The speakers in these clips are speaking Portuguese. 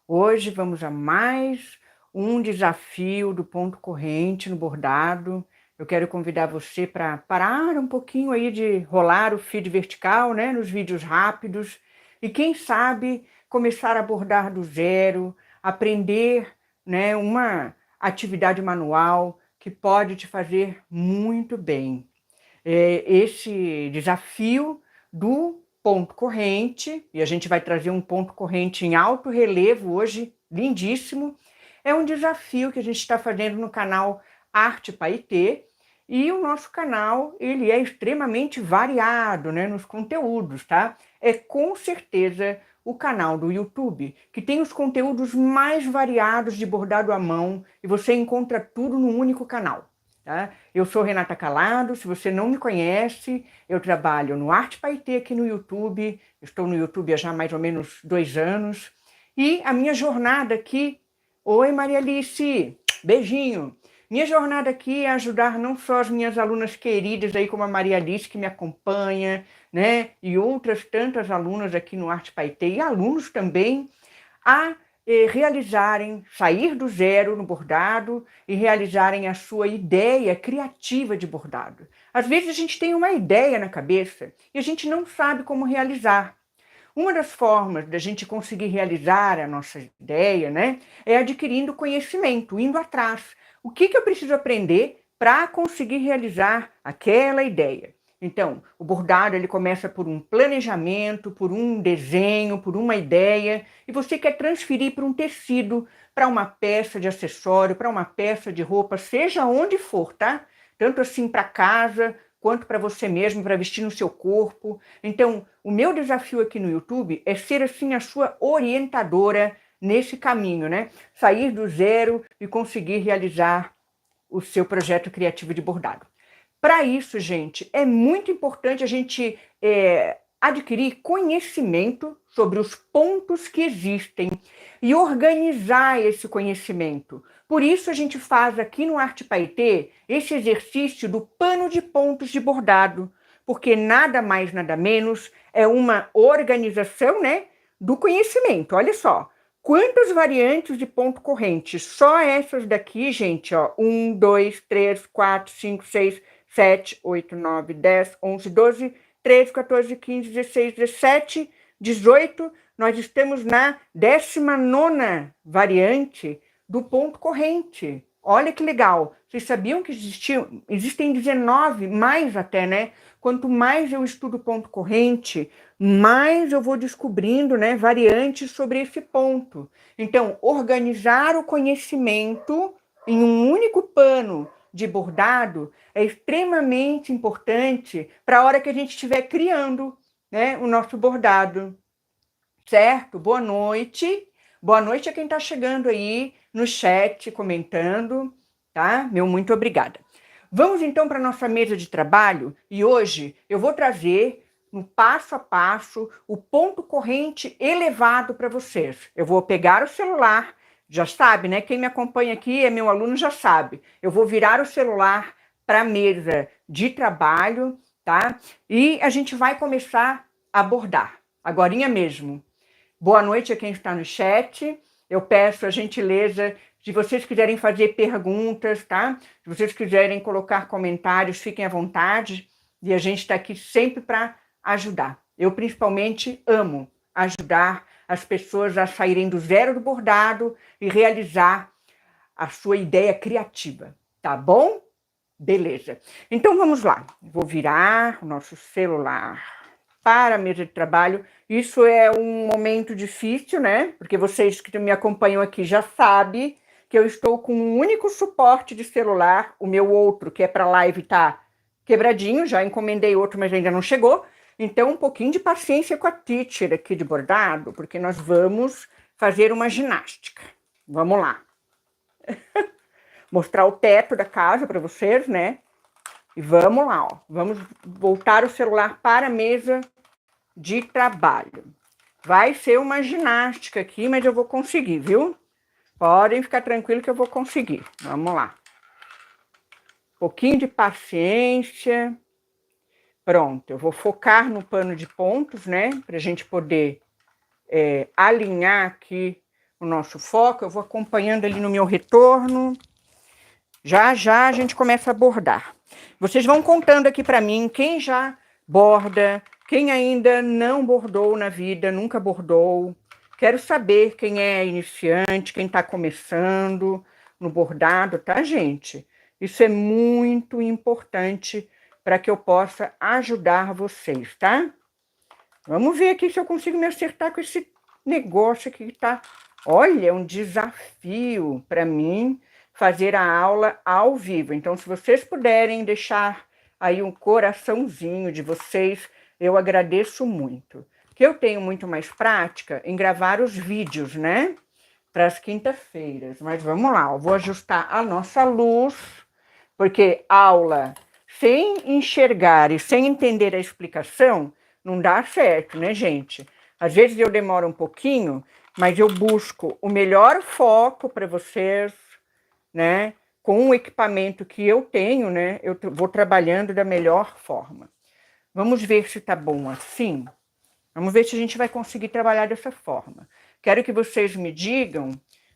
Hoje vamos a mais um desafio do ponto corrente no bordado. Eu quero convidar você para parar um pouquinho aí de rolar o feed vertical, né, nos vídeos rápidos e quem sabe começar a bordar do zero, aprender, né, uma atividade manual que pode te fazer muito bem. Esse desafio do ponto corrente, e a gente vai trazer um ponto corrente em alto relevo hoje, lindíssimo, é um desafio que a gente está fazendo no canal Arte Paetê, e o nosso canal ele é extremamente variado, né, nos conteúdos, tá? É com certeza o canal do YouTube, que tem os conteúdos mais variados de bordado à mão, e você encontra tudo num único canal. Tá? Eu sou Renata Calado, se você não me conhece, eu trabalho no Arte Paetê aqui no YouTube, estou no YouTube há já mais ou menos 2 anos, e a minha jornada aqui... Oi, Maria Alice, beijinho! Minha jornada aqui é ajudar não só as minhas alunas queridas aí, como a Maria Alice, que me acompanha, né, e outras tantas alunas aqui no Arte Paetê, e alunos também, a realizarem, sair do zero no bordado e realizarem a sua ideia criativa de bordado. Às vezes a gente tem uma ideia na cabeça e a gente não sabe como realizar. Uma das formas da gente conseguir realizar a nossa ideia, né, é adquirindo conhecimento, indo atrás. O que eu preciso aprender para conseguir realizar aquela ideia? Então, o bordado ele começa por um planejamento, por um desenho, por uma ideia, e você quer transferir para um tecido, para uma peça de acessório, para uma peça de roupa, seja onde for, tá? Tanto assim para casa, quanto para você mesmo, para vestir no seu corpo. Então, o meu desafio aqui no YouTube é ser assim a sua orientadora nesse caminho, né? Sair do zero e conseguir realizar o seu projeto criativo de bordado. Para isso, gente, é muito importante a gente adquirir conhecimento sobre os pontos que existem e organizar esse conhecimento. Por isso, a gente faz aqui no Arte Paetê esse exercício do pano de pontos de bordado, porque nada mais, nada menos é uma organização, né, do conhecimento. Olha só, quantas variantes de ponto corrente? Só essas daqui, gente, ó, 1, 2, 3, 4, 5, 6, 7, 8, 9, 10, 11, 12, 13, 14, 15, 16, 17, 18. Nós estamos na 19ª variante do ponto corrente. Olha que legal. Vocês sabiam que existem 19, mais até, né? Quanto mais eu estudo ponto corrente, mais eu vou descobrindo, né, variantes sobre esse ponto. Então, organizar o conhecimento em um único pano de bordado é extremamente importante para a hora que a gente estiver criando, né, o nosso bordado. Certo? Boa noite. Boa noite a quem está chegando aí no chat, comentando, tá? Meu muito obrigada. Vamos então para a nossa mesa de trabalho e hoje eu vou trazer no passo a passo o ponto corrente elevado para vocês. Eu vou pegar o celular, já sabe, né? Quem me acompanha aqui é meu aluno, já sabe. Eu vou virar o celular para a mesa de trabalho, tá? E a gente vai começar a abordar, agorinha mesmo. Boa noite a quem está no chat. Eu peço a gentileza, se vocês quiserem fazer perguntas, tá? Se vocês quiserem colocar comentários, fiquem à vontade. E a gente está aqui sempre para ajudar. Eu, principalmente, amo ajudar as pessoas a saírem do zero do bordado e realizar a sua ideia criativa. Tá bom? Beleza. Então, vamos lá. Vou virar o nosso celular para a mesa de trabalho. Isso é um momento difícil, né? Porque vocês que me acompanham aqui já sabem que eu estou com um único suporte de celular, o meu outro, que é para live, tá quebradinho, já encomendei outro, mas ainda não chegou. Então, um pouquinho de paciência com a teacher aqui de bordado, porque nós vamos fazer uma ginástica. Vamos lá. Mostrar o teto da casa para vocês, né? E vamos lá, ó. Vamos voltar o celular para a mesa de trabalho. Vai ser uma ginástica aqui, mas eu vou conseguir, viu? Podem ficar tranquilos que eu vou conseguir. Vamos lá. Um pouquinho de paciência. Pronto, eu vou focar no pano de pontos, né? Para a gente poder alinhar aqui o nosso foco. Eu vou acompanhando ali no meu retorno. Já já a gente começa a bordar. Vocês vão contando aqui para mim quem já borda, quem ainda não bordou na vida, nunca bordou. Quero saber quem é iniciante, quem está começando no bordado, tá, gente? Isso é muito importante para que eu possa ajudar vocês, tá? Vamos ver aqui se eu consigo me acertar com esse negócio aqui que tá... Olha, é um desafio para mim fazer a aula ao vivo. Então, se vocês puderem deixar aí um coraçãozinho de vocês, eu agradeço muito. Que eu tenho muito mais prática em gravar os vídeos, né? Para as quintas-feiras. Mas vamos lá, eu vou ajustar a nossa luz, porque aula sem enxergar e sem entender a explicação não dá certo, né, gente? Às vezes eu demoro um pouquinho, mas eu busco o melhor foco para vocês, né? Com o equipamento que eu tenho, né? Eu vou trabalhando da melhor forma. Vamos ver se tá bom assim. Vamos ver se a gente vai conseguir trabalhar dessa forma. Quero que vocês me digam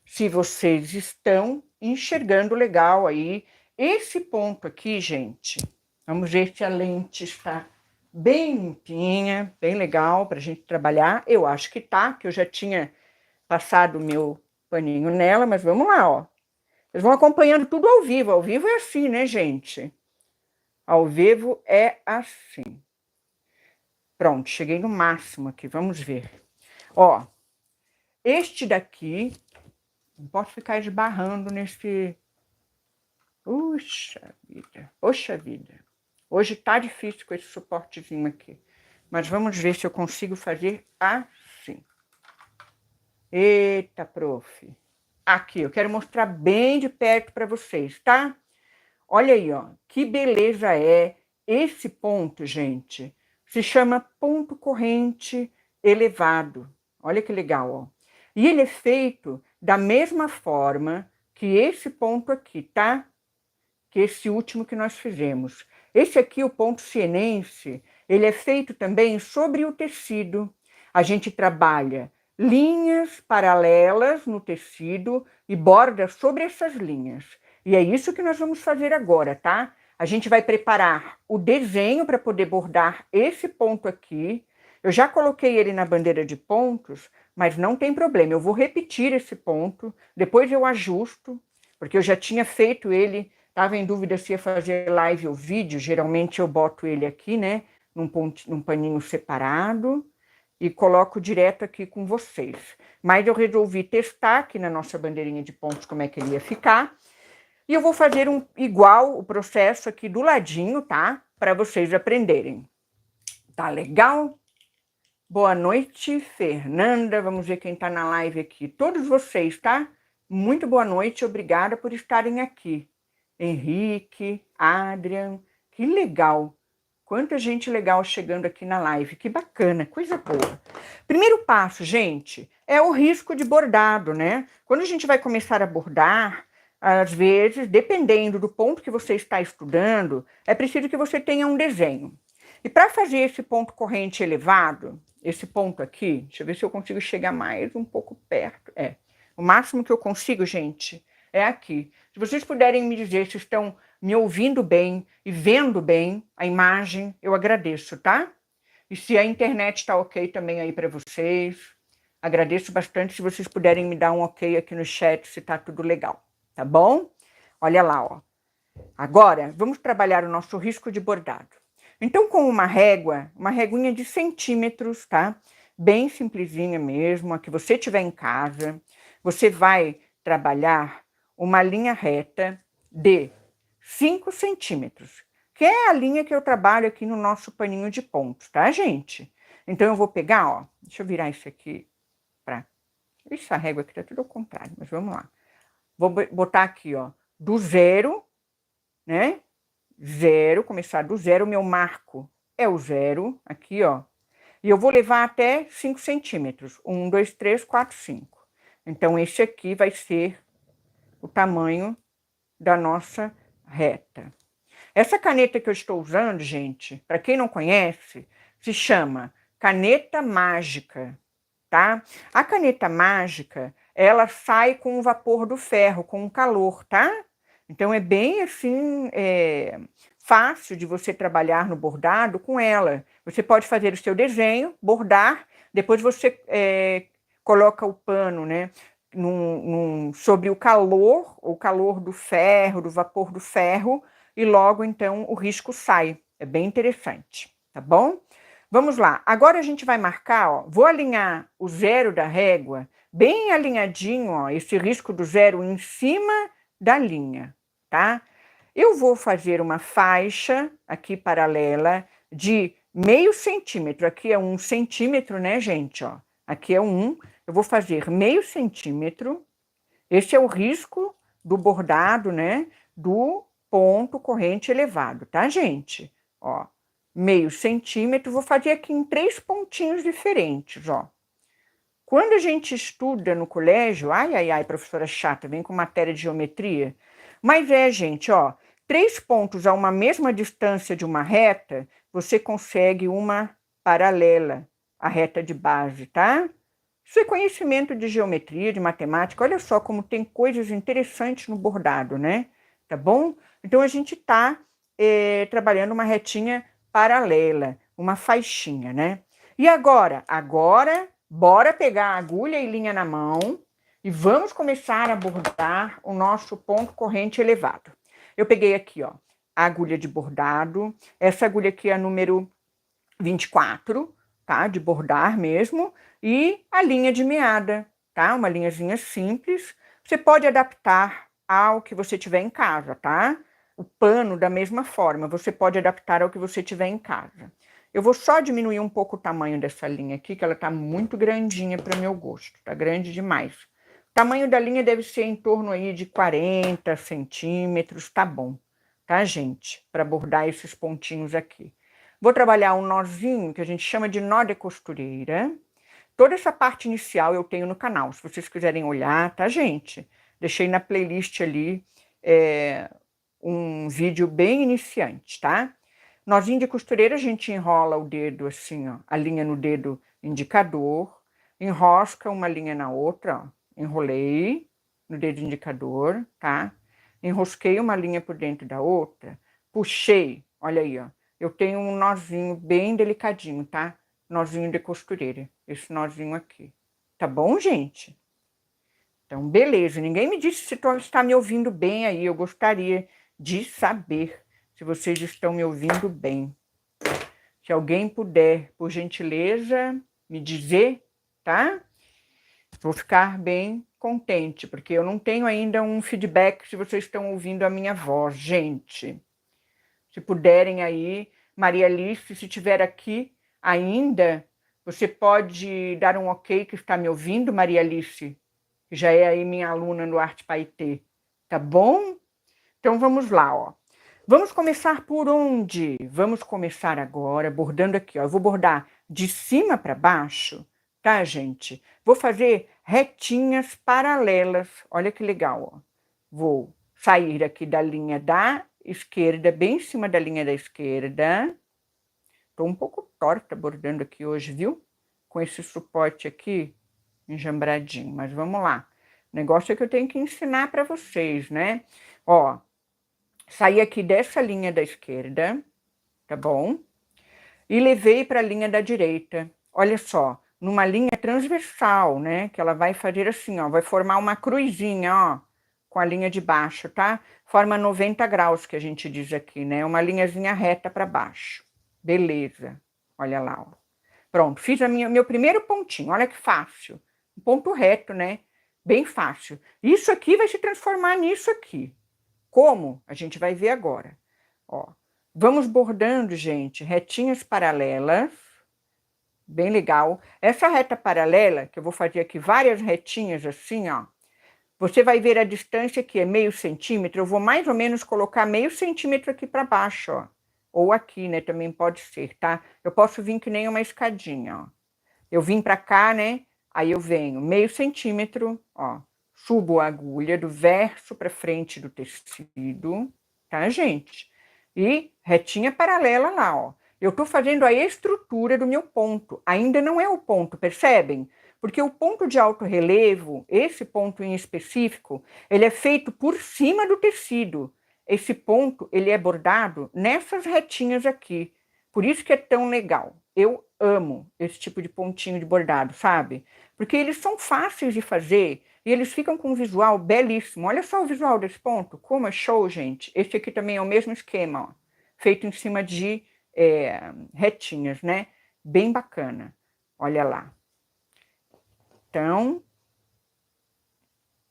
se vocês estão enxergando legal aí esse ponto aqui, gente. Vamos ver se a lente está bem limpinha, bem legal para a gente trabalhar. Eu acho que tá, que eu já tinha passado o meu paninho nela, mas vamos lá, ó. Vocês vão acompanhando tudo ao vivo. Ao vivo é assim, né, gente? Ao vivo é assim. Pronto, cheguei no máximo aqui, vamos ver. Ó, este daqui, não posso ficar esbarrando nesse... Poxa vida. Hoje tá difícil com esse suportezinho aqui. Mas vamos ver se eu consigo fazer assim. Eita, prof. Aqui, eu quero mostrar bem de perto para vocês, tá? Olha aí, ó, que beleza é esse ponto, gente. Se chama ponto corrente elevado. Olha que legal, ó. E ele é feito da mesma forma que esse ponto aqui, tá? Que esse último que nós fizemos. Esse aqui, o ponto sienense, ele é feito também sobre o tecido. A gente trabalha linhas paralelas no tecido e borda sobre essas linhas. E é isso que nós vamos fazer agora, tá? A gente vai preparar o desenho para poder bordar esse ponto aqui. Eu já coloquei ele na bandeira de pontos, mas não tem problema. Eu vou repetir esse ponto, depois eu ajusto, porque eu já tinha feito ele, estava em dúvida se ia fazer live ou vídeo. Geralmente eu boto ele aqui, né, num paninho separado e coloco direto aqui com vocês. Mas eu resolvi testar aqui na nossa bandeirinha de pontos como é que ele ia ficar. E eu vou fazer igual o processo aqui do ladinho, tá? Para vocês aprenderem. Tá legal? Boa noite, Fernanda. Vamos ver quem tá na live aqui. Todos vocês, tá? Muito boa noite, obrigada por estarem aqui. Henrique, Adrian, que legal. Quanta gente legal chegando aqui na live, que bacana, coisa boa. Primeiro passo, gente, é o risco de bordado, né? Quando a gente vai começar a bordar, às vezes, dependendo do ponto que você está estudando, é preciso que você tenha um desenho. E para fazer esse ponto corrente elevado, esse ponto aqui, deixa eu ver se eu consigo chegar mais um pouco perto. O máximo que eu consigo, gente, é aqui. Se vocês puderem me dizer se estão me ouvindo bem e vendo bem a imagem, eu agradeço, tá? E se a internet está ok também aí para vocês, agradeço bastante se vocês puderem me dar um ok aqui no chat, se tá tudo legal, tá bom? Olha lá, ó. Agora, vamos trabalhar o nosso risco de bordado. Então, com uma réguinha de centímetros, tá? Bem simplesinha mesmo, a que você tiver em casa, você vai trabalhar uma linha reta de 5 centímetros, que é a linha que eu trabalho aqui no nosso paninho de pontos, tá, gente? Então, eu vou pegar, ó, deixa eu virar isso aqui para... Essa régua aqui tá tudo ao contrário, mas vamos lá. Vou botar aqui, ó, do zero, né? Zero, começar do zero, meu marco é o zero, aqui, ó. E eu vou levar até 5 centímetros. 1, 2, 3, 4, 5. Então, esse aqui vai ser o tamanho da nossa reta. Essa caneta que eu estou usando, gente, para quem não conhece, se chama caneta mágica, tá? A caneta mágica, ela sai com o vapor do ferro, com o calor, tá? Então é bem assim, fácil de você trabalhar no bordado com ela. Você pode fazer o seu desenho, bordar, depois você coloca o pano, né, sobre o calor do ferro, do vapor do ferro, e logo então o risco sai. É bem interessante, tá bom? Vamos lá, agora a gente vai marcar, ó, vou alinhar o zero da régua, bem alinhadinho, ó, esse risco do zero em cima da linha, tá? Eu vou fazer uma faixa aqui paralela de meio centímetro, aqui é 1 centímetro, né, gente, ó, aqui é 1, eu vou fazer meio centímetro, esse é o risco do bordado, né, do ponto corrente elevado, tá, gente? Ó, meio centímetro, vou fazer aqui em 3 pontinhos diferentes, ó. Quando a gente estuda no colégio, ai, professora chata, vem com matéria de geometria, mas gente, ó, 3 pontos a uma mesma distância de uma reta, você consegue uma paralela, a reta de base, tá? Isso é conhecimento de geometria, de matemática, olha só como tem coisas interessantes no bordado, né? Tá bom? Então a gente tá trabalhando uma retinha paralela, uma faixinha, né? E agora, bora pegar a agulha e linha na mão e vamos começar a bordar o nosso ponto corrente elevado. Eu peguei aqui, ó, a agulha de bordado, essa agulha aqui é a número 24, tá? De bordar mesmo, e a linha de meada, tá? Uma linhazinha simples. Você pode adaptar ao que você tiver em casa, tá? O pano da mesma forma, você pode adaptar ao que você tiver em casa. Eu vou só diminuir um pouco o tamanho dessa linha aqui, que ela tá muito grandinha para meu gosto, tá grande demais. O tamanho da linha deve ser em torno aí de 40 centímetros, tá bom, tá, gente? Para bordar esses pontinhos aqui. Vou trabalhar um nozinho que a gente chama de nó de costureira. Toda essa parte inicial eu tenho no canal, se vocês quiserem olhar, tá, gente? Deixei na playlist ali um vídeo bem iniciante, tá? Nozinho de costureira, a gente enrola o dedo assim, ó, a linha no dedo indicador, enrosca uma linha na outra, ó, enrolei no dedo indicador, tá? Enrosquei uma linha por dentro da outra, puxei, olha aí, ó, eu tenho um nozinho bem delicadinho, tá? Nozinho de costureira, esse nozinho aqui. Tá bom, gente? Então, beleza. Ninguém me disse se está me ouvindo bem aí. Eu gostaria de saber se vocês estão me ouvindo bem. Se alguém puder, por gentileza, me dizer, tá? Vou ficar bem contente, porque eu não tenho ainda um feedback se vocês estão ouvindo a minha voz, gente. Se puderem aí, Maria Alice, se estiver aqui ainda, você pode dar um ok que está me ouvindo, Maria Alice, que já é aí minha aluna no Arte Paetê, tá bom? Então vamos lá, ó. Vamos começar por onde? Vamos começar agora bordando aqui, ó. Eu vou bordar de cima para baixo, tá, gente? Vou fazer retinhas paralelas. Olha que legal, ó. Vou sair aqui da linha da esquerda, bem em cima da linha da esquerda. Tô um pouco torta bordando aqui hoje, viu? Com esse suporte aqui enjambradinho, mas vamos lá. O negócio é que eu tenho que ensinar para vocês, né? Ó, saí aqui dessa linha da esquerda, tá bom? E levei para a linha da direita. Olha só, numa linha transversal, né? Que ela vai fazer assim, ó, vai formar uma cruzinha, ó, com a linha de baixo, tá? Forma 90 graus, que a gente diz aqui, né? Uma linhazinha reta para baixo. Beleza. Olha lá, ó. Pronto, fiz meu primeiro pontinho. Olha que fácil. Um ponto reto, né? Bem fácil. Isso aqui vai se transformar nisso aqui. Como? A gente vai ver agora. Ó, vamos bordando, gente, retinhas paralelas. Bem legal. Essa reta paralela, que eu vou fazer aqui várias retinhas assim, ó. Você vai ver a distância que é meio centímetro. Eu vou mais ou menos colocar meio centímetro aqui para baixo, ó. Ou aqui, né? Também pode ser, tá? Eu posso vir que nem uma escadinha, ó. Eu vim para cá, né? Aí eu venho meio centímetro, ó. Subo a agulha do verso para frente do tecido, tá, gente? E retinha paralela lá, ó. Eu tô fazendo a estrutura do meu ponto. Ainda não é o ponto, percebem? Porque o ponto de alto relevo, esse ponto em específico, ele é feito por cima do tecido. Esse ponto, ele é bordado nessas retinhas aqui. Por isso que é tão legal. Eu amo esse tipo de pontinho de bordado, sabe? Porque eles são fáceis de fazer e eles ficam com um visual belíssimo. Olha só o visual desse ponto, como é show, gente. Esse aqui também é o mesmo esquema, ó, feito em cima de retinhas, né? Bem bacana. Olha lá. Então,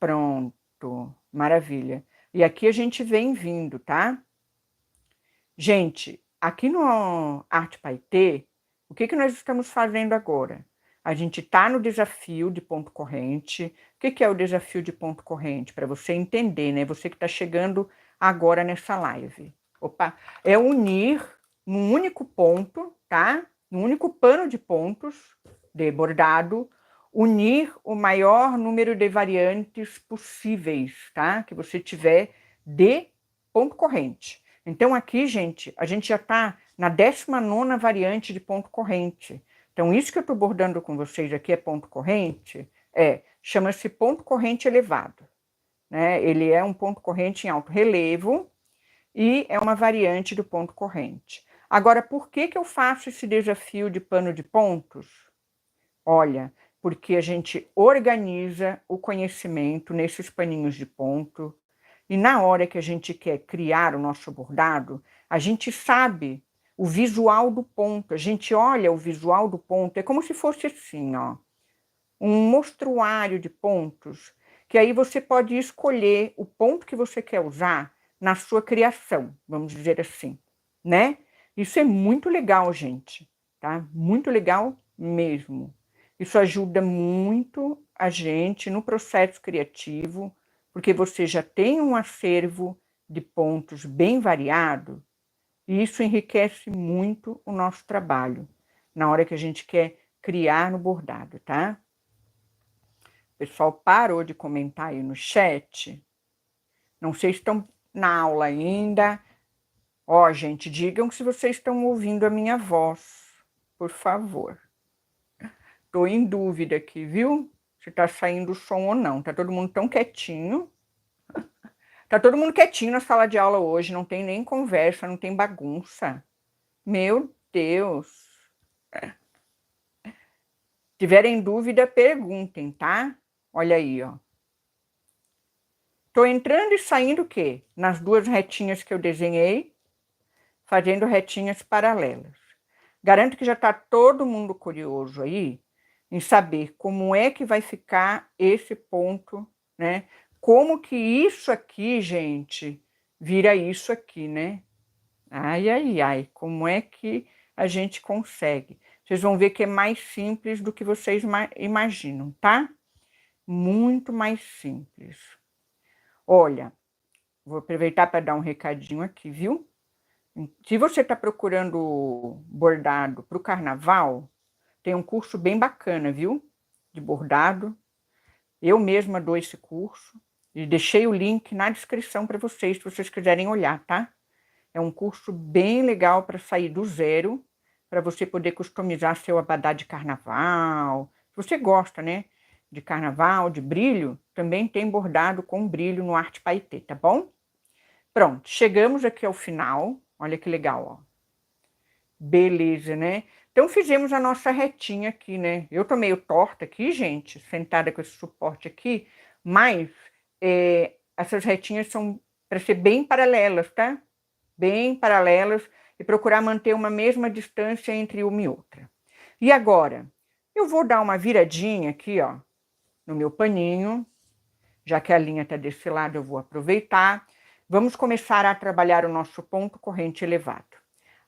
pronto. Maravilha. E aqui a gente vem vindo, tá? Gente, aqui no Arte Paetê, o que nós estamos fazendo agora? A gente está no desafio de ponto corrente. O que é o desafio de ponto corrente? Para você entender, né? Você que está chegando agora nessa live. Opa, é unir num único ponto, tá? Num único pano de pontos de bordado, unir o maior número de variantes possíveis, tá? Que você tiver de ponto corrente. Então, aqui, gente, a gente já está na 19ª variante de ponto corrente. Então, isso que eu estou bordando com vocês aqui é ponto corrente, chama-se ponto corrente elevado, né? Ele é um ponto corrente em alto relevo e é uma variante do ponto corrente. Agora, por que eu faço esse desafio de pano de pontos? Olha, porque a gente organiza o conhecimento nesses paninhos de ponto, e na hora que a gente quer criar o nosso bordado, a gente sabe o visual do ponto, a gente olha o visual do ponto, é como se fosse assim, ó, um mostruário de pontos, que aí você pode escolher o ponto que você quer usar na sua criação, vamos dizer assim, né? Isso é muito legal, gente, tá? Muito legal mesmo. Isso ajuda muito a gente no processo criativo, porque você já tem um acervo de pontos bem variado, e isso enriquece muito o nosso trabalho, na hora que a gente quer criar no bordado, tá? O pessoal parou de comentar aí no chat. Não sei se estão na aula ainda. Ó, gente, digam se vocês estão ouvindo a minha voz, por favor. Estou em dúvida aqui, viu? Se está saindo o som ou não. Tá todo mundo tão quietinho. Tá todo mundo quietinho na sala de aula hoje. Não tem nem conversa, não tem bagunça. Meu Deus. Se tiverem dúvida, perguntem, tá? Olha aí, ó. Tô entrando e saindo o quê? Nas duas retinhas que eu desenhei, fazendo retinhas paralelas. Garanto que já tá todo mundo curioso aí em saber como é que vai ficar esse ponto, né? Como que isso aqui, gente, vira isso aqui, né? Ai, ai, ai, como é que a gente consegue? Vocês vão ver que é mais simples do que vocês imaginam, tá? Muito mais simples. Olha, vou aproveitar para dar um recadinho aqui, viu? Se você está procurando bordado para o carnaval, tem um curso bem bacana, viu? De bordado. Eu mesma dou esse curso e deixei o link na descrição para vocês, se vocês quiserem olhar, tá? É um curso bem legal para sair do zero, para você poder customizar seu abadá de carnaval. Se você gosta, né? De carnaval, de brilho, também tem bordado com brilho no Arte Paetê, tá bom? Pronto, chegamos aqui ao final. Olha que legal, ó. Beleza, né? Então, fizemos a nossa retinha aqui, né? Eu tô meio torta aqui, gente, sentada com esse suporte aqui, mas essas retinhas são para ser bem paralelas, tá? Bem paralelas e procurar manter uma mesma distância entre uma e outra. E agora, eu vou dar uma viradinha aqui, ó, no meu paninho, já que a linha tá desse lado, eu vou aproveitar. Vamos começar a trabalhar o nosso ponto corrente elevado.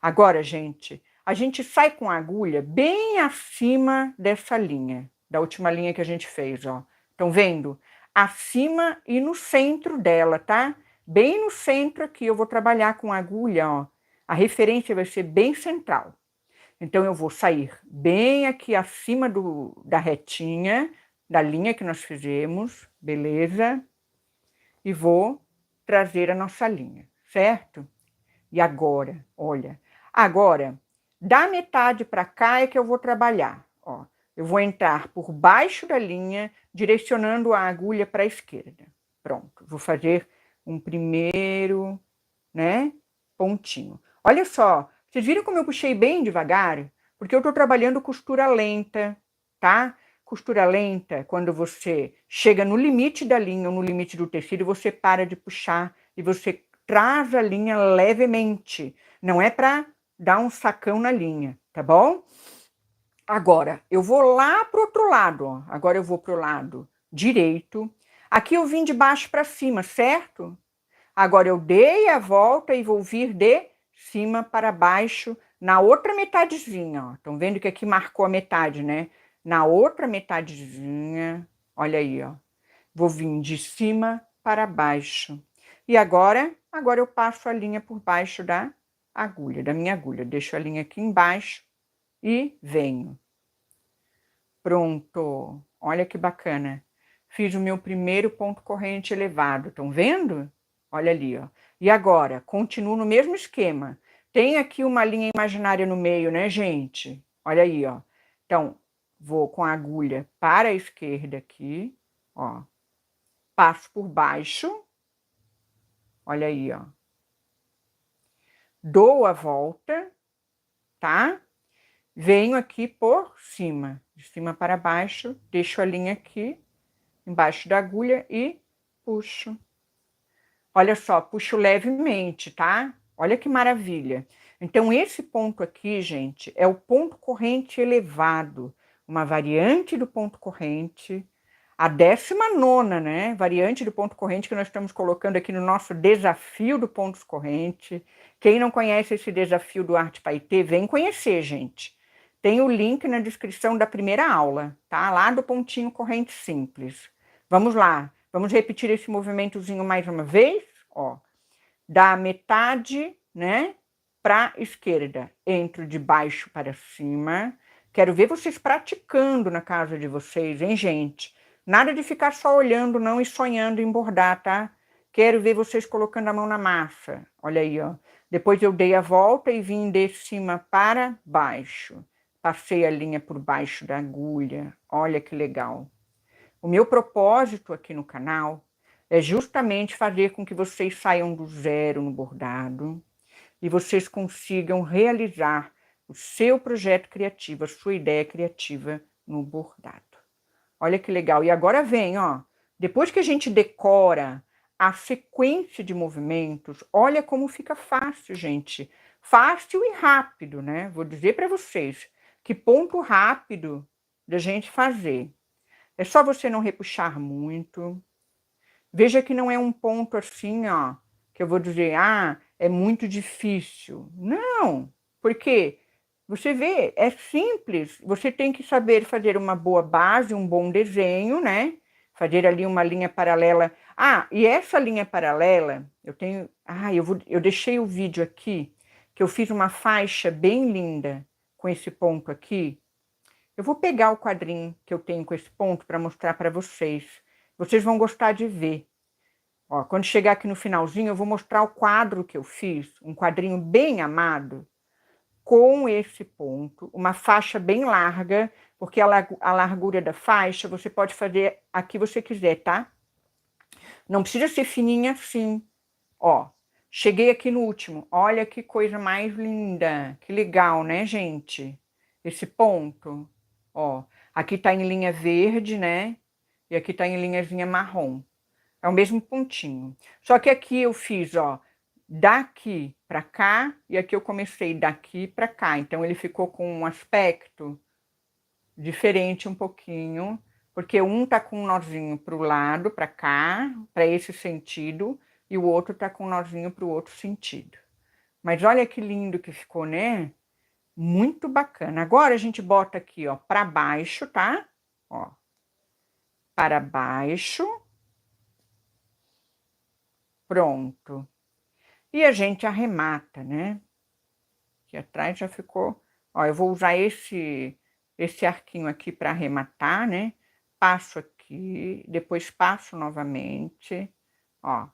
Agora, gente, a gente sai com a agulha bem acima dessa linha, da última linha que a gente fez, ó. Estão vendo? Acima e no centro dela, tá? Bem no centro aqui, eu vou trabalhar com a agulha, ó. A referência vai ser bem central. Então, eu vou sair bem aqui acima da retinha, da linha que nós fizemos, beleza? E vou trazer a nossa linha, certo? E agora, olha, agora, da metade para cá é que eu vou trabalhar, ó. eu vou entrar por baixo da linha, direcionando a agulha para a esquerda. Pronto, vou fazer um primeiro, né, pontinho. Olha só, vocês viram como eu puxei bem devagar? Porque eu estou trabalhando costura lenta, tá? Costura lenta, quando você chega no limite da linha ou no limite do tecido, você para de puxar e você traz a linha levemente. Não é para dar um sacão na linha, tá bom? Agora, eu vou lá pro outro lado, ó. Agora eu vou pro lado direito. Aqui eu vim de baixo para cima, certo? Agora eu dei a volta e vou vir de cima para baixo na outra metadezinha, ó. Estão vendo que aqui marcou a metade, né? Na outra metadezinha, olha aí, ó. Vou vir de cima para baixo. E agora eu passo a linha por baixo da agulha, da minha agulha. Deixo a linha aqui embaixo e venho. Pronto. Olha que bacana. Fiz o meu primeiro ponto corrente elevado. Estão vendo? Olha ali, ó. E agora, continuo no mesmo esquema. Tem aqui uma linha imaginária no meio, né, gente? Olha aí, ó. Então, vou com a agulha para a esquerda aqui, ó. Passo por baixo. Olha aí, ó. Dou a volta, tá? Venho aqui por cima, de cima para baixo, deixo a linha aqui, embaixo da agulha e puxo. Olha só, puxo levemente, tá? Olha que maravilha. Então, esse ponto aqui, gente, é o ponto corrente elevado, uma variante do ponto corrente, a 19ª, né? Variante do ponto corrente que nós estamos colocando aqui no nosso desafio do pontos corrente. Quem não conhece esse desafio do Arte Paetê, vem conhecer, gente. Tem o link na descrição da primeira aula, tá? Lá do pontinho corrente simples. Vamos lá, vamos repetir esse movimentozinho mais uma vez, ó. Da metade, né, para a esquerda, entro de baixo para cima. Quero ver vocês praticando na casa de vocês, hein, gente? Nada de ficar só olhando, não, e sonhando em bordar, tá? Quero ver vocês colocando a mão na massa. Olha aí, ó. Depois eu dei a volta e vim de cima para baixo. Passei a linha por baixo da agulha. Olha que legal. O meu propósito aqui no canal é justamente fazer com que vocês saiam do zero no bordado e vocês consigam realizar o seu projeto criativo, a sua ideia criativa no bordado. Olha que legal. E agora vem, ó. Depois que a gente decora a sequência de movimentos, olha como fica fácil, gente. Fácil e rápido, né? Vou dizer para vocês que ponto rápido da gente fazer. É só você não repuxar muito. Veja que não é um ponto assim, ó, que eu vou dizer, ah, é muito difícil. Não, porque você vê, é simples. Você tem que saber fazer uma boa base, um bom desenho, né? Fazer ali uma linha paralela. Ah, e essa linha paralela, eu tenho. Ah, eu deixei o vídeo aqui, que eu fiz uma faixa bem linda com esse ponto aqui. Eu vou pegar o quadrinho que eu tenho com esse ponto para mostrar para vocês. Vocês vão gostar de ver. Ó, quando chegar aqui no finalzinho, eu vou mostrar o quadro que eu fiz, um quadrinho bem amado, com esse ponto, uma faixa bem larga, porque a largura da faixa você pode fazer a que você quiser, tá? Não precisa ser fininha assim. Ó, cheguei aqui no último. Olha que coisa mais linda. Que legal, né, gente? Esse ponto. Ó, aqui tá em linha verde, né? E aqui tá em linhazinha marrom. É o mesmo pontinho. Só que aqui eu fiz, ó, daqui para cá, e aqui eu comecei daqui para cá. Então, ele ficou com um aspecto diferente um pouquinho, porque um tá com um nozinho para o lado, para cá, para esse sentido, e o outro tá com um nozinho para o outro sentido. Mas olha que lindo que ficou, né? Muito bacana. Agora a gente bota aqui, ó, para baixo, tá? Ó, para baixo. Pronto. E a gente arremata, né? Aqui atrás já ficou. Ó, eu vou usar esse arquinho aqui para arrematar, né? Passo aqui, depois passo novamente, ó.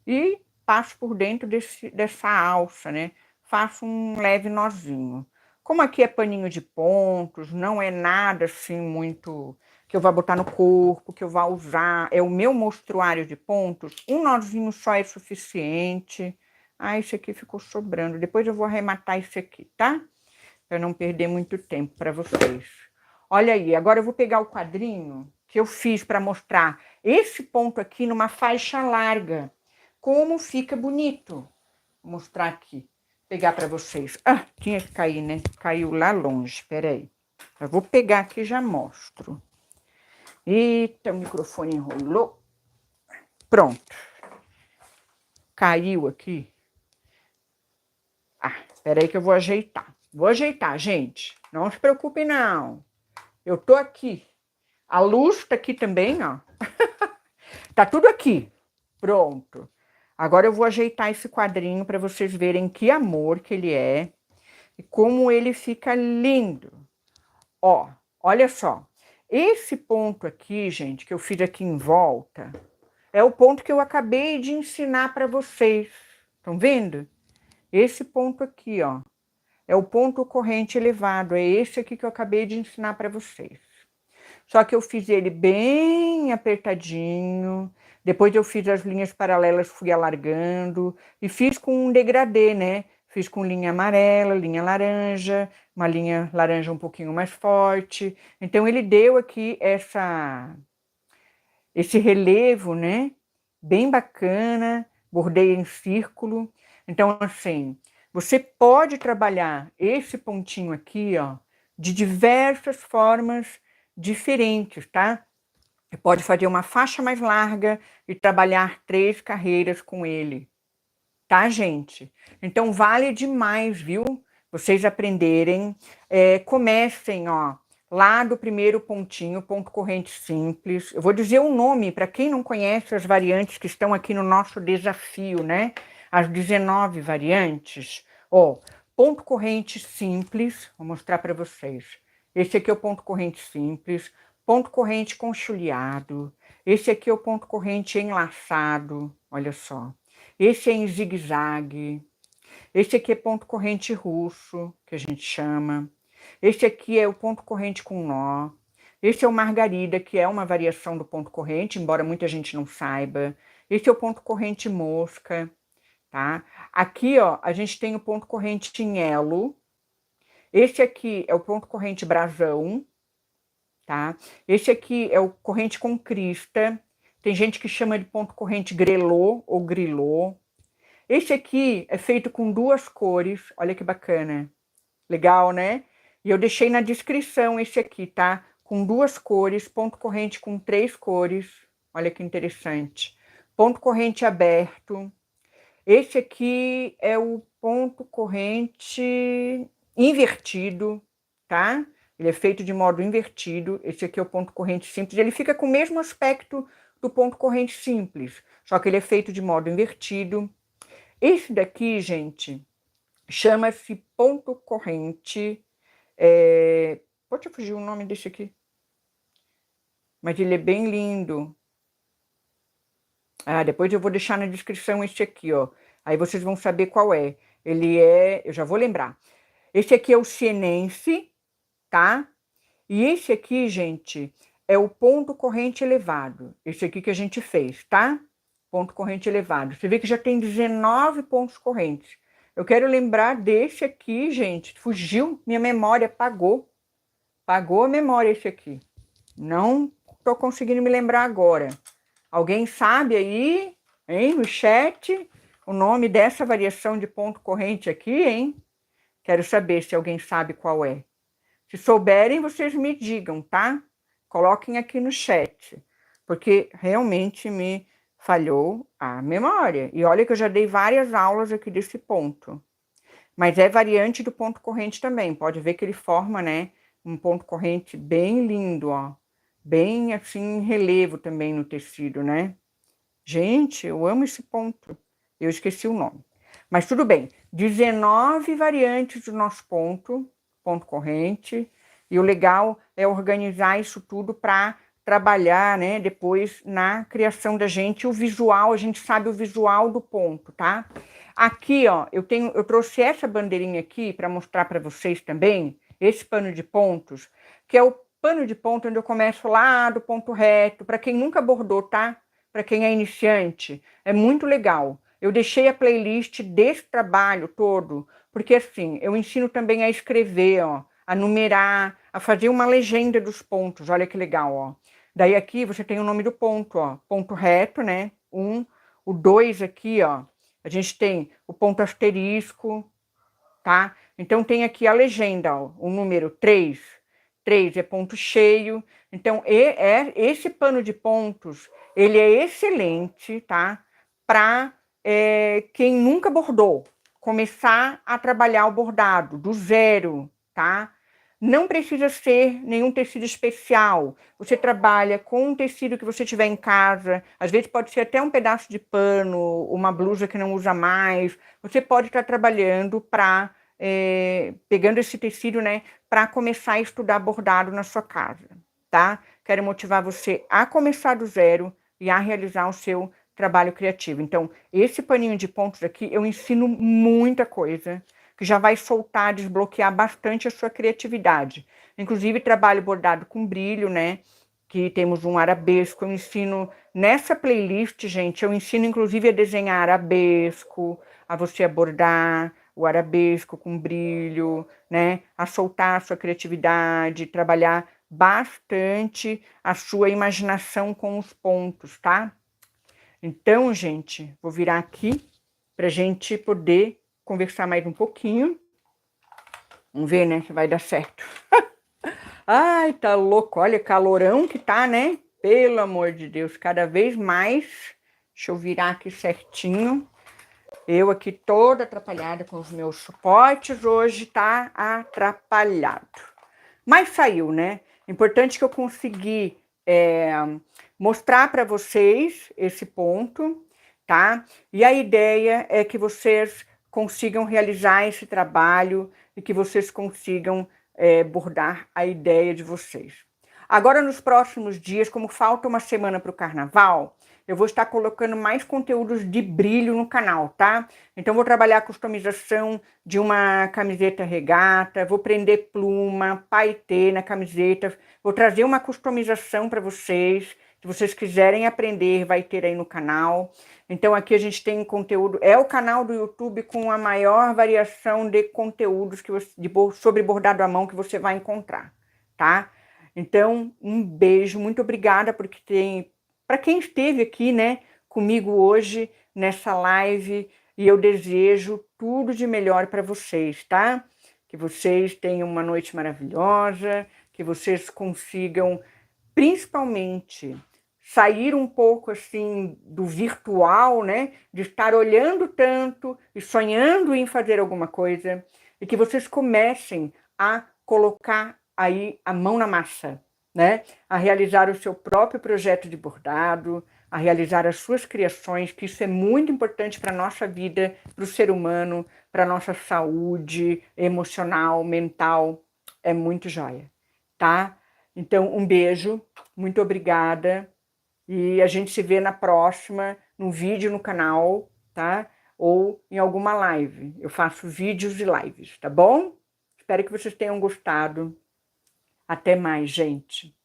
E passo por dentro dessa alça, né? Faço um leve nozinho. Como aqui é paninho de pontos, não é nada assim muito que eu vou botar no corpo, que eu vou usar, é o meu mostruário de pontos, um nozinho só é suficiente. Ah, esse aqui ficou sobrando, depois eu vou arrematar esse aqui, tá? Para não perder muito tempo para vocês. Olha aí, agora eu vou pegar o quadrinho que eu fiz para mostrar esse ponto aqui numa faixa larga. Como fica bonito. Vou mostrar aqui, pegar para vocês. Ah, tinha que cair, né? Caiu lá longe, peraí. Eu vou pegar aqui e já mostro. Eita, o microfone enrolou. Pronto. Caiu aqui. Ah, peraí que eu vou ajeitar. Vou ajeitar, gente. Não se preocupe, não. Eu tô aqui. A luz tá aqui também, ó. Tá tudo aqui. Pronto. Agora eu vou ajeitar esse quadrinho para vocês verem que amor que ele é e como ele fica lindo. Ó, olha só. Esse ponto aqui, gente, que eu fiz aqui em volta, é o ponto que eu acabei de ensinar para vocês. Estão vendo? Esse ponto aqui, ó, é o ponto corrente elevado. É esse aqui que eu acabei de ensinar para vocês. Só que eu fiz ele bem apertadinho. Depois eu fiz as linhas paralelas, fui alargando. E fiz com um degradê, né? Fiz com linha amarela, linha laranja, uma linha laranja um pouquinho mais forte. Então ele deu aqui esse relevo, né? Bem bacana, bordei em círculo. Então, assim, você pode trabalhar esse pontinho aqui, ó, de diversas formas diferentes, tá? Você pode fazer uma faixa mais larga e trabalhar 3 carreiras com ele, tá, gente? Então, vale demais, viu? Vocês aprenderem. Comecem, ó, lá do primeiro pontinho, ponto corrente simples. Eu vou dizer o nome para quem não conhece as variantes que estão aqui no nosso desafio, né? As 19 variantes. Ó, ponto corrente simples, vou mostrar para vocês. Esse aqui é o ponto corrente simples, ponto corrente conchulhado. Esse aqui é o ponto corrente enlaçado, olha só. Esse é em zigue-zague. Esse aqui é ponto corrente russo, que a gente chama. Este aqui é o ponto corrente com nó. Este é o margarida, que é uma variação do ponto corrente, embora muita gente não saiba. Este é o ponto corrente mosca, tá? Aqui, ó, a gente tem o ponto corrente em elo. Este aqui é o ponto corrente brasão, tá? Este aqui é o corrente com crista. Tem gente que chama de ponto corrente grelô ou grilô. Este aqui é feito com 2 cores, olha que bacana. Legal, né? E eu deixei na descrição esse aqui, tá? Com 2 cores, ponto corrente com 3 cores. Olha que interessante. Ponto corrente aberto. Esse aqui é o ponto corrente invertido, tá? Ele é feito de modo invertido. Esse aqui é o ponto corrente simples. Ele fica com o mesmo aspecto do ponto corrente simples, só que ele é feito de modo invertido. Esse daqui, gente, chama-se ponto corrente. Pode fugir o nome desse aqui. Mas ele é bem lindo. Ah, depois eu vou deixar na descrição este aqui, ó. Aí vocês vão saber qual é. Ele é, eu já vou lembrar. Esse aqui é o sienense, tá? E esse aqui, gente, é o ponto corrente elevado. Esse aqui que a gente fez, tá? Ponto corrente elevado. Você vê que já tem 19 pontos correntes. Eu quero lembrar desse aqui, gente. Fugiu, minha memória apagou. Apagou a memória esse aqui. Não tô conseguindo me lembrar agora. Alguém sabe aí, hein, no chat, o nome dessa variação de ponto corrente aqui, hein? Quero saber se alguém sabe qual é. Se souberem, vocês me digam, tá? Coloquem aqui no chat, porque realmente me falhou a memória. E olha que eu já dei várias aulas aqui desse ponto. Mas é variante do ponto corrente também. Pode ver que ele forma, né, um ponto corrente bem lindo, ó. Bem assim, em relevo também no tecido, né? Gente, eu amo esse ponto. Eu esqueci o nome. Mas tudo bem. 19 variantes do nosso ponto corrente. E o legal é organizar isso tudo para trabalhar, né, depois na criação da gente, o visual, a gente sabe o visual do ponto, tá? Aqui, ó, eu trouxe essa bandeirinha aqui para mostrar para vocês também, esse pano de pontos, que é o pano de ponto onde eu começo lá do ponto reto, para quem nunca bordou, tá? Para quem é iniciante, é muito legal. Eu deixei a playlist desse trabalho todo, porque assim, eu ensino também a escrever, ó, a numerar, a fazer uma legenda dos pontos, olha que legal, ó. Daí aqui você tem o nome do ponto, ó, ponto reto, né? O 2 aqui, ó, a gente tem o ponto asterisco, tá? Então tem aqui a legenda, ó, o número 3. 3 é ponto cheio. Então esse pano de pontos, ele é excelente, tá? Para quem nunca bordou, começar a trabalhar o bordado do zero, tá? Não precisa ser nenhum tecido especial. Você trabalha com um tecido que você tiver em casa. Às vezes pode ser até um pedaço de pano, uma blusa que não usa mais. Você pode estar trabalhando para pegando esse tecido, né, para começar a estudar bordado na sua casa, tá? Quero motivar você a começar do zero e a realizar o seu trabalho criativo. Então, esse paninho de pontos aqui, eu ensino muita coisa que já vai soltar, desbloquear bastante a sua criatividade. Inclusive, trabalho bordado com brilho, né? Que temos um arabesco, eu ensino nessa playlist, gente, eu ensino inclusive a desenhar arabesco, a você abordar o arabesco com brilho, né? A soltar a sua criatividade, trabalhar bastante a sua imaginação com os pontos, tá? Então, gente, vou virar aqui para a gente poder conversar mais um pouquinho. Vamos ver, né, se vai dar certo. Ai, tá louco. Olha, calorão que tá, né? Pelo amor de Deus, cada vez mais. Deixa eu virar aqui certinho. Eu aqui toda atrapalhada com os meus suportes, hoje tá atrapalhado. Mas saiu, né? Importante que eu consegui mostrar para vocês esse ponto, tá? E a ideia é que vocês consigam realizar esse trabalho e que vocês consigam bordar a ideia de vocês. Agora, nos próximos dias, como falta uma semana para o carnaval, eu vou estar colocando mais conteúdos de brilho no canal, tá? Então, vou trabalhar a customização de uma camiseta regata, vou prender pluma, paetê na camiseta, vou trazer uma customização para vocês. Se vocês quiserem aprender, vai ter aí no canal. Então, aqui a gente tem conteúdo, é o canal do YouTube com a maior variação de conteúdos sobre bordado à mão que você vai encontrar, tá? Então, um beijo, muito obrigada para quem esteve aqui, né, comigo hoje nessa live, e eu desejo tudo de melhor para vocês, tá? Que vocês tenham uma noite maravilhosa, que vocês consigam, principalmente, sair um pouco assim do virtual, né? De estar olhando tanto e sonhando em fazer alguma coisa, e que vocês comecem a colocar aí a mão na massa, né? A realizar o seu próprio projeto de bordado, a realizar as suas criações, que isso é muito importante para a nossa vida, para o ser humano, para a nossa saúde emocional, mental, é muito joia, tá? Então, um beijo, muito obrigada, e a gente se vê na próxima, num vídeo no canal, tá? Ou em alguma live. Eu faço vídeos e lives, tá bom? Espero que vocês tenham gostado. Até mais, gente.